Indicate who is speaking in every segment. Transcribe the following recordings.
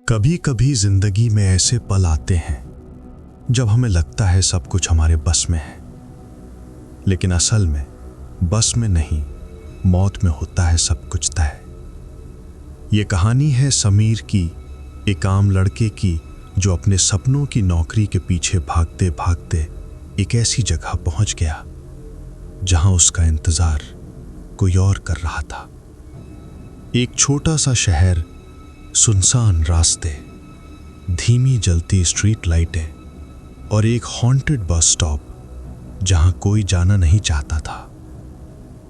Speaker 1: कभी कभी जिंदगी में ऐसे पल आते हैं जब हमें लगता है सब कुछ हमारे बस में है, लेकिन असल में बस में नहीं, मौत में होता है सब कुछ तय। ये कहानी है समीर की, एक आम लड़के की जो अपने सपनों की नौकरी के पीछे भागते भागते एक ऐसी जगह पहुंच गया जहां उसका इंतजार कोई और कर रहा था। एक छोटा सा शहर, सुनसान रास्ते, धीमी जलती स्ट्रीट लाइटें और एक हॉन्टेड बस स्टॉप जहां कोई जाना नहीं चाहता था,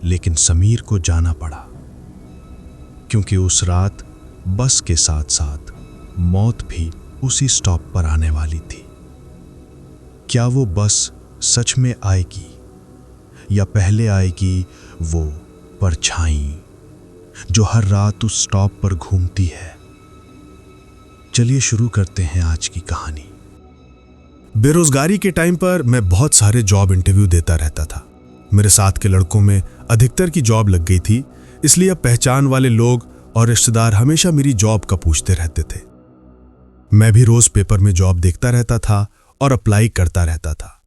Speaker 1: लेकिन समीर को जाना पड़ा क्योंकि उस रात बस के साथ साथ मौत भी उसी स्टॉप पर आने वाली थी। क्या वो बस सच में आएगी या पहले आएगी वो परछाई जो हर रात उस स्टॉप पर घूमती है? चलिए शुरू करते हैं आज की कहानी। बेरोजगारी के टाइम पर मैं बहुत सारे जॉब इंटरव्यू देता रहता था। मेरे साथ के लड़कों में अधिकतर की जॉब लग गई थी, इसलिए अब पहचान वाले लोग और रिश्तेदार हमेशा मेरी जॉब का पूछते रहते थे। मैं भी रोज पेपर में जॉब देखता रहता था और अप्लाई करता रहता था।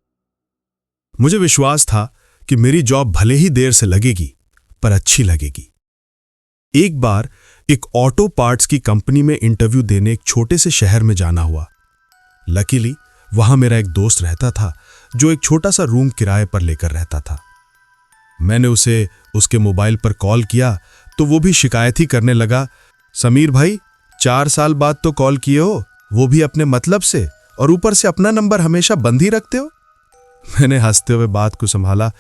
Speaker 1: मुझे विश्वास था कि मेरी जॉब भले ही देर से लगेगी पर अच्छी लगेगी। एक बार एक ऑटो पार्ट्स की कंपनी में इंटरव्यू देने एक छोटे से शहर में जाना हुआ। लकीली वहां मेरा एक दोस्त रहता था जो एक छोटा सा रूम किराए पर लेकर रहता था। मैंने उसे उसके मोबाइल पर कॉल किया तो वो भी शिकायत ही करने लगा, समीर भाई 4 साल बाद तो कॉल किए हो, वो भी अपने मतलब से, और ऊपर से अपना नंबर हमेशा बंद ही रखते हो। मैंने हंसते हुए बात को संभाला,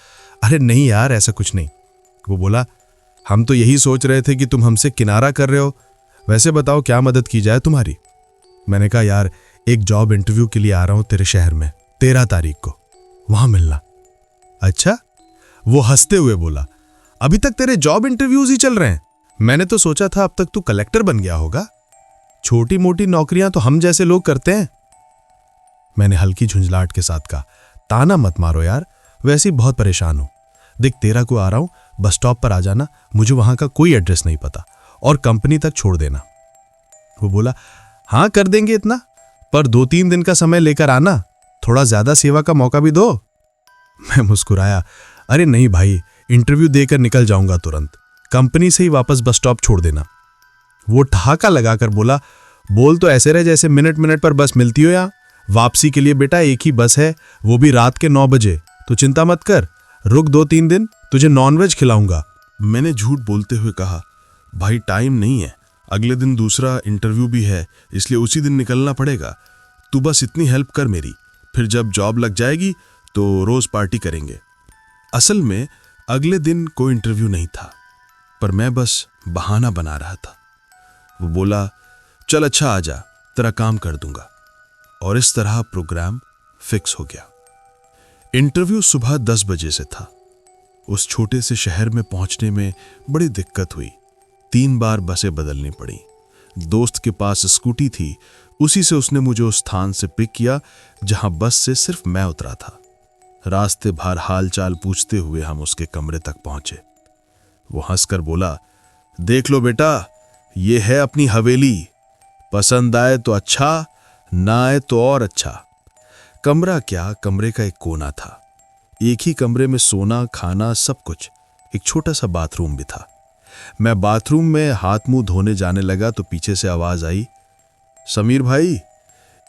Speaker 1: अरे नहीं यार, ऐसा कुछ नहीं। वो बोला, हम तो यही सोच रहे थे कि तुम हमसे किनारा कर रहे हो, वैसे बताओ क्या मदद की जाए तुम्हारी। मैंने कहा, यार एक जॉब इंटरव्यू के लिए आ रहा हूं तेरे शहर में 13 तारीख को, वहां मिलना। अच्छा? वो हंसते हुए बोला, अभी तक तेरे जॉब इंटरव्यूज ही चल रहे हैं? मैंने तो सोचा था अब तक तू कलेक्टर बन गया होगा। छोटी मोटी नौकरियां तो हम जैसे लोग करते हैं। मैंने हल्की झुंझलाहट के साथ कहा, ताना मत मारो यार, वैसे ही बहुत परेशान हूं। देख 13 को आ रहा हूं, बस स्टॉप पर आ जाना, मुझे वहां का कोई एड्रेस नहीं पता, और कंपनी तक छोड़ देना। वो बोला, हां कर देंगे इतना, पर 2-3 दिन का समय लेकर आना, थोड़ा ज्यादा सेवा का मौका भी दो। मैं मुस्कुराया, अरे नहीं भाई, इंटरव्यू देकर निकल जाऊंगा तुरंत, कंपनी से ही वापस बस स्टॉप छोड़ देना। वो ठहाका लगाकर बोला, बोल तो ऐसे रहे जैसे मिनट मिनट पर बस मिलती हो। यहां वापसी के लिए बेटा एक ही बस है, वो भी रात के 9 बजे, तो चिंता मत कर, रुक 2-3 दिन, तुझे नॉनवेज खिलाऊंगा। मैंने झूठ बोलते हुए कहा, भाई टाइम नहीं है, अगले दिन दूसरा इंटरव्यू भी है, इसलिए उसी दिन निकलना पड़ेगा। तू बस इतनी हेल्प कर मेरी, फिर जब जॉब लग जाएगी तो रोज पार्टी करेंगे। असल में अगले दिन कोई इंटरव्यू नहीं था, पर मैं बस बहाना बना रहा था। वो बोला, चल अच्छा आ जा, तेरा काम कर दूंगा। और इस तरह प्रोग्राम फिक्स हो गया। इंटरव्यू सुबह 10 बजे से था। उस छोटे से शहर में पहुंचने में बड़ी दिक्कत हुई। 3 बार बसें बदलनी पड़ी। दोस्त के पास स्कूटी थी, उसी से उसने मुझे उस स्थान से पिक किया जहां बस से सिर्फ मैं उतरा था। रास्ते भर हाल चाल पूछते हुए हम उसके कमरे तक पहुंचे। वो हंसकर बोला, देख लो बेटा, ये है अपनी हवेली, पसंद आए तो अच्छा, ना आए तो और अच्छा। कमरा क्या, कमरे का एक कोना था। एक ही कमरे में सोना, खाना, सब कुछ। एक छोटा सा बाथरूम भी था। मैं बाथरूम में हाथ मुंह धोने जाने लगा तो पीछे से आवाज आई, समीर भाई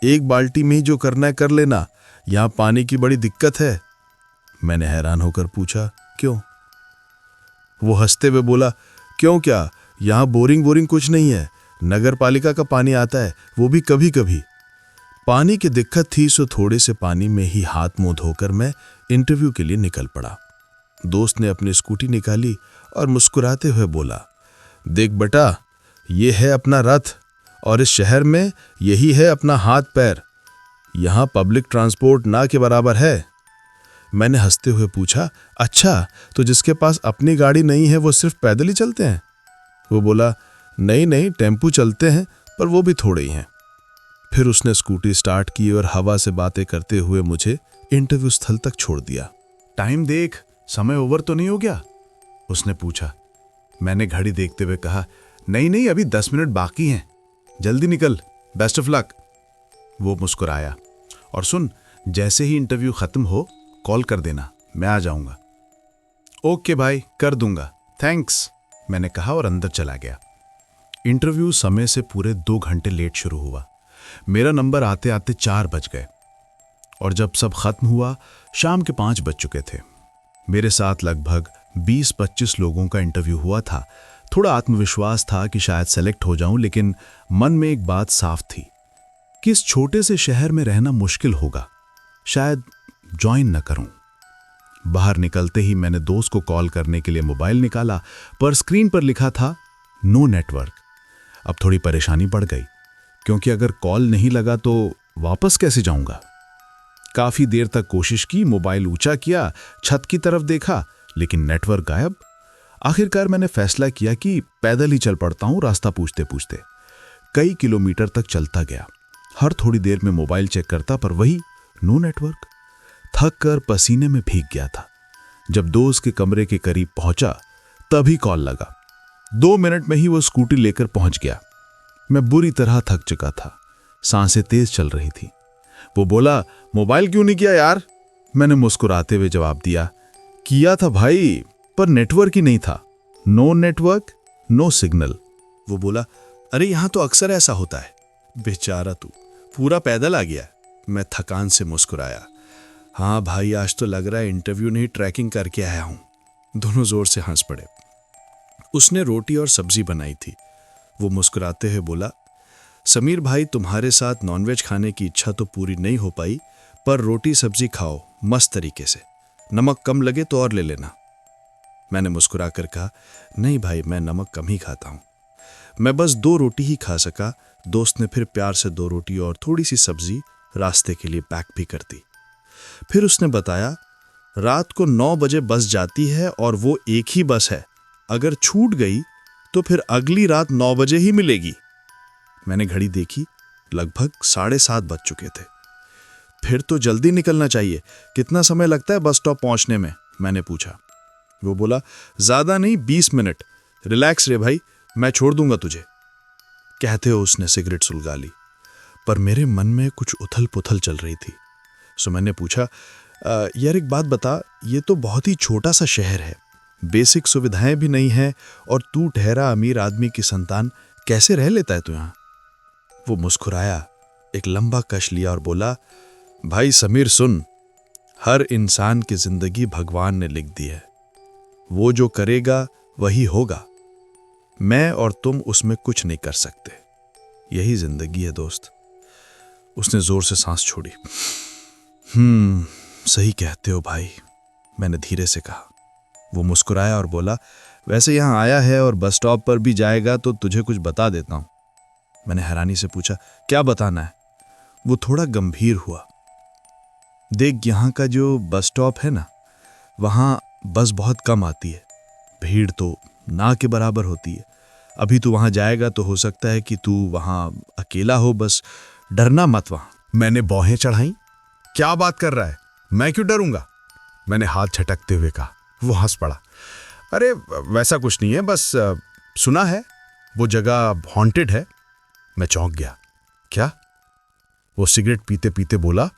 Speaker 1: एक बाल्टी में ही जो करना है कर लेना, यहां पानी की बड़ी दिक्कत है। मैंने हैरान होकर पूछा, क्यों? वो हंसते हुए बोला, क्यों क्या, यहां बोरिंग कुछ नहीं है, नगर पालिका का पानी आता है, वो भी कभी कभी। पानी की दिक्कत थी, सो थोड़े से पानी में ही हाथ मुंह धोकर मैं इंटरव्यू के लिए निकल पड़ा। दोस्त ने अपनी स्कूटी निकाली और मुस्कुराते हुए बोला, देख बेटा, ये है अपना रथ, और इस शहर में यही है अपना हाथ पैर। यहां पब्लिक ट्रांसपोर्ट ना के बराबर है। मैंने हंसते हुए पूछा, अच्छा तो जिसके पास अपनी गाड़ी नहीं है वो सिर्फ पैदल ही चलते हैं? वो बोला, नहीं, टेम्पू चलते हैं, पर वो भी थोड़े ही हैं। फिर उसने स्कूटी स्टार्ट की और हवा से बातें करते हुए मुझे इंटरव्यू स्थल तक छोड़ दिया। टाइम देख, समय ओवर तो नहीं हो गया? उसने पूछा। मैंने घड़ी देखते हुए कहा, नहीं, अभी 10 मिनट बाकी हैं, जल्दी निकल,
Speaker 2: बेस्ट ऑफ लक। वो मुस्कुराया। और सुन, जैसे ही इंटरव्यू खत्म हो कॉल कर देना, मैं आ जाऊंगा। ओके भाई, कर दूंगा, थैंक्स, मैंने कहा और अंदर चला गया। इंटरव्यू समय से पूरे 2 घंटे लेट शुरू हुआ। मेरा नंबर आते आते 4 बज गए और जब सब खत्म हुआ शाम के 5 बज चुके थे। मेरे साथ लगभग 20-25 लोगों का इंटरव्यू हुआ था। थोड़ा आत्मविश्वास था कि शायद सेलेक्ट हो जाऊं, लेकिन मन में एक बात साफ थी कि इस छोटे से शहर में रहना मुश्किल होगा, शायद ज्वाइन न करूं। बाहर निकलते ही मैंने दोस्त को कॉल करने के लिए मोबाइल निकाला, पर स्क्रीन पर लिखा था नो नेटवर्क। अब थोड़ी परेशानी बढ़ गई, क्योंकि अगर कॉल नहीं लगा तो वापस कैसे जाऊंगा। काफी देर तक कोशिश की, मोबाइल ऊंचा किया, छत की तरफ देखा, लेकिन नेटवर्क गायब। आखिरकार मैंने फैसला किया कि पैदल ही चल पड़ता हूं, रास्ता पूछते पूछते। कई किलोमीटर तक चलता गया। हर थोड़ी देर में मोबाइल चेक करता, पर वही नो नेटवर्क। थक कर पसीने में भीग गया था। जब दोस्त के कमरे के करीब पहुंचा तभी कॉल लगा। 2 मिनट में ही वो स्कूटी लेकर पहुंच गया। मैं बुरी तरह थक चुका था, सांसें तेज चल रही थी। वो बोला, मोबाइल क्यों नहीं किया यार? मैंने मुस्कुराते हुए जवाब दिया, किया था भाई, पर नेटवर्क ही नहीं था। No network, no signal. वो बोला, अरे यहां तो अक्सर ऐसा होता है। बेचारा तू पूरा पैदल आ गया। मैं थकान से मुस्कुराया। हाँ भाई, आज तो लग रहा है इंटरव्यू नहीं ट्रैकिंग करके आया हूं। दोनों जोर से हंस पड़े। उसने रोटी और सब्जी बनाई थी। वो मुस्कुराते हुए बोला, समीर भाई, तुम्हारे साथ नॉनवेज खाने की इच्छा तो पूरी नहीं हो पाई, पर रोटी सब्जी खाओ मस्त तरीके से। नमक कम लगे तो और ले लेना। मैंने मुस्कुरा कर कहा, नहीं भाई, मैं नमक कम ही खाता हूं। मैं बस 2 रोटी ही खा सका। दोस्त ने फिर प्यार से 2 रोटी और थोड़ी सी सब्जी रास्ते के लिए पैक भी कर दी। फिर उसने बताया, रात को 9 बजे बस जाती है और वो एक ही बस है। अगर छूट गई तो फिर अगली रात 9 बजे ही मिलेगी। मैंने घड़ी देखी, लगभग 7:30 बज चुके थे। फिर तो जल्दी निकलना चाहिए। कितना समय लगता है बस स्टॉप पहुंचने में? मैंने पूछा। वो बोला, ज्यादा नहीं, 20 मिनट। रिलैक्स रे भाई, मैं छोड़ दूंगा तुझे। कहते हो उसने सिगरेट सुलगा ली। पर मेरे मन में कुछ उथल पुथल चल रही थी। सो मैंने पूछा, यार एक बात बता, ये तो बहुत ही छोटा सा शहर है, बेसिक सुविधाएं भी नहीं है, और तू ठहरा अमीर आदमी की संतान, कैसे रह लेता है तू यहाँ? वो मुस्कुराया, एक लंबा कश लिया और बोला, भाई समीर सुन, हर इंसान की जिंदगी भगवान ने लिख दी है। वो जो करेगा वही होगा। मैं और तुम उसमें कुछ नहीं कर सकते। यही जिंदगी है दोस्त। उसने जोर से सांस छोड़ी। सही कहते हो भाई, मैंने धीरे से कहा। वो मुस्कुराया और बोला, वैसे यहां आया है और बस स्टॉप पर भी जाएगा तो तुझे कुछ बता देता हूं। मैंने हैरानी से पूछा, क्या बताना है? वो थोड़ा गंभीर हुआ। देख, यहां का जो बस स्टॉप है ना, वहां बस बहुत कम आती है। भीड़ तो ना के बराबर होती है। अभी तू वहां जाएगा तो हो सकता है कि तू वहां अकेला हो, बस डरना मत वहां। मैंने भौहें चढ़ाई। क्या बात कर रहा है? मैं क्यों डरूंगा? मैंने हाथ झटकते हुए कहा। वो हंस पड़ा। अरे वैसा कुछ नहीं है, बस सुना है वो जगह हॉन्टेड है। मैं चौंक गया। क्या? वो सिगरेट पीते पीते बोला,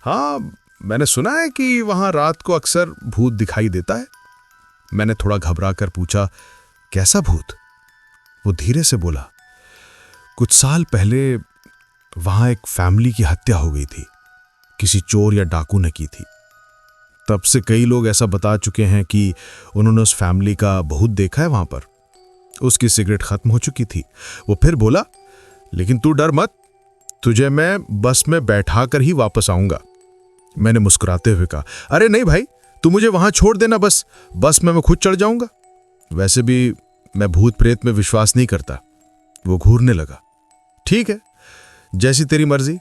Speaker 2: हाँ मैंने सुना है कि वहां रात को अक्सर भूत दिखाई देता है। मैंने थोड़ा घबरा कर पूछा, कैसा भूत? वो धीरे से बोला, कुछ साल पहले वहां एक फैमिली की हत्या हो गई थी। किसी चोर या डाकू ने की थी। तब से कई लोग ऐसा बता चुके हैं कि उन्होंने उस फैमिली का भूत देखा है वहां पर। उसकी सिगरेट खत्म हो चुकी थी। वो फिर बोला, लेकिन तू डर मत, तुझे मैं बस में बैठा कर ही वापस आऊंगा। मैंने मुस्कुराते हुए कहा, अरे नहीं भाई, तू मुझे वहां छोड़ देना, बस में मैं खुद चढ़ जाऊंगा। वैसे भी मैं भूत प्रेत में विश्वास नहीं करता। वो घूरने लगा। ठीक है, जैसी तेरी मर्जी।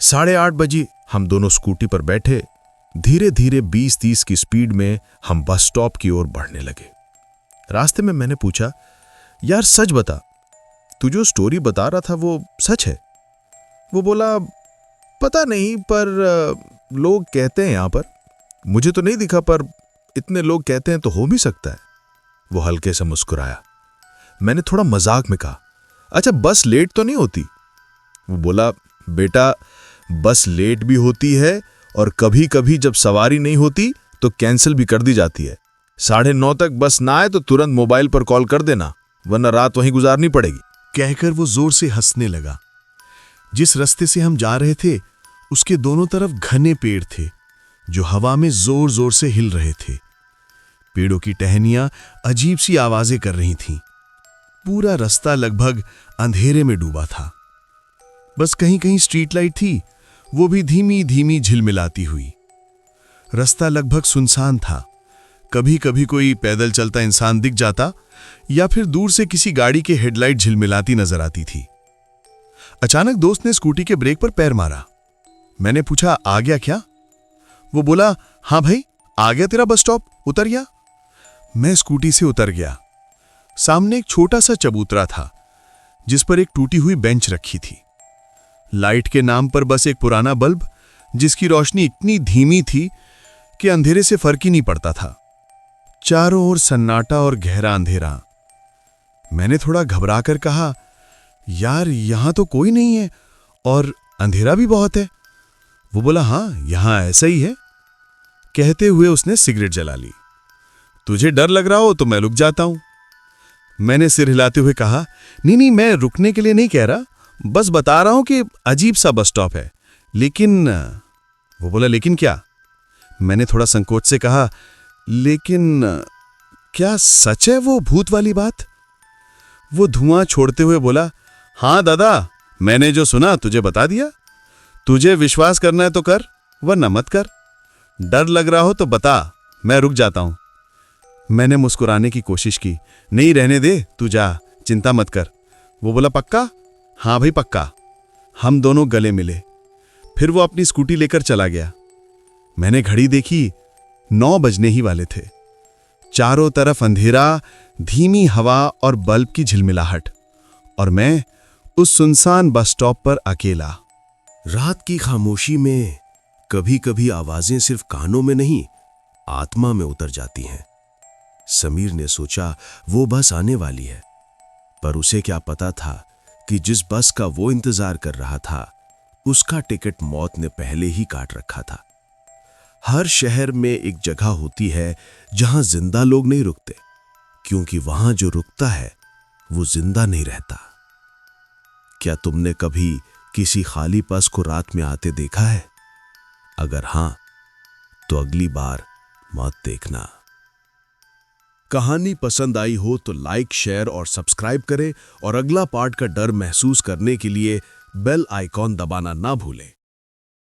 Speaker 2: 8:30 बजे हम दोनों स्कूटी पर बैठे। धीरे धीरे 20-30 की स्पीड में हम बस स्टॉप की ओर बढ़ने लगे। रास्ते में मैंने पूछा, यार सच बता, तू जो स्टोरी बता रहा था वो सच है? वो बोला, पता नहीं, पर लोग कहते हैं यहां पर। मुझे तो नहीं दिखा, पर इतने लोग कहते हैं तो हो भी सकता है। वो हल्के से मुस्कुराया। मैंने थोड़ा मजाक में कहा, अच्छा बस लेट तो नहीं होती? वो बोला, बेटा बस लेट भी होती है और कभी कभी जब सवारी नहीं होती तो कैंसिल भी कर दी जाती है। 9:30 तक बस ना आए तो तुरंत मोबाइल पर कॉल कर देना, वरना रात वहीं गुजारनी पड़ेगी।
Speaker 3: कहकर वो जोर से हंसने लगा। जिस रास्ते से हम जा रहे थे उसके दोनों तरफ घने पेड़ थे जो हवा में जोर जोर से हिल रहे थे। पेड़ों की टहनियां अजीब सी आवाजें कर रही थीं। पूरा रास्ता लगभग अंधेरे में डूबा था। बस कहीं कहीं स्ट्रीट लाइट थी, वो भी धीमी धीमी झिलमिलाती हुई। रास्ता लगभग सुनसान था। कभी कभी कोई पैदल चलता इंसान दिख जाता या फिर दूर से किसी गाड़ी की हेडलाइट झिलमिलाती नजर आती थी। अचानक दोस्त ने स्कूटी के ब्रेक पर पैर मारा। मैंने पूछा, आ गया क्या? वो बोला, हां भाई, आ गया तेरा बस स्टॉप, उतर गया। मैं स्कूटी से उतर गया। सामने एक छोटा सा चबूतरा था जिस पर एक टूटी हुई बेंच रखी थी। लाइट के नाम पर बस एक पुराना बल्ब जिसकी रोशनी इतनी धीमी थी कि अंधेरे से फर्क ही नहीं पड़ता था। चारों ओर सन्नाटा और गहरा अंधेरा। मैंने थोड़ा घबराकर कहा, यार यहां तो कोई नहीं है और अंधेरा भी बहुत है। वो बोला, हां यहां ऐसा ही है। कहते हुए उसने सिगरेट जला ली। तुझे डर लग रहा हो तो मैं रुक जाता हूं। मैंने सिर हिलाते हुए कहा, नहीं नहीं, मैं रुकने के लिए नहीं कह रहा, बस बता रहा हूं कि अजीब सा बस स्टॉप है। लेकिन वो बोला, लेकिन क्या? मैंने थोड़ा संकोच से कहा, लेकिन क्या सच है वो भूत वाली बात? वो धुआं छोड़ते हुए बोला, हां दादा, मैंने जो सुना तुझे बता दिया। तुझे विश्वास करना है तो कर, वरना मत कर। डर लग रहा हो तो बता, मैं रुक जाता हूं। मैंने मुस्कुराने की कोशिश की, नहीं रहने दे, तू जा, चिंता मत कर। वो बोला, पक्का? हां भाई पक्का। हम दोनों गले मिले। फिर वो अपनी स्कूटी लेकर चला गया। मैंने घड़ी देखी, 9 बजने ही वाले थे। चारों तरफ अंधेरा, धीमी हवा और बल्ब की झिलमिलाहट, और मैं उस सुनसान बस स्टॉप पर अकेला।
Speaker 4: रात की खामोशी में कभी कभी आवाजें सिर्फ कानों में नहीं, आत्मा में उतर जाती हैं। समीर ने सोचा वो बस आने वाली है, पर उसे क्या पता था कि जिस बस का वो इंतजार कर रहा था उसका टिकट मौत ने पहले ही काट रखा था। हर शहर में एक जगह होती है जहां जिंदा लोग नहीं रुकते, क्योंकि वहां जो रुकता है वो जिंदा नहीं रहता। क्या तुमने कभी किसी खाली बस को रात में आते देखा है? अगर हां, तो अगली बार मत देखना। कहानी पसंद आई हो तो लाइक, शेयर और सब्सक्राइब करें और अगला पार्ट का डर महसूस करने के लिए बेल आइकॉन दबाना ना भूलें।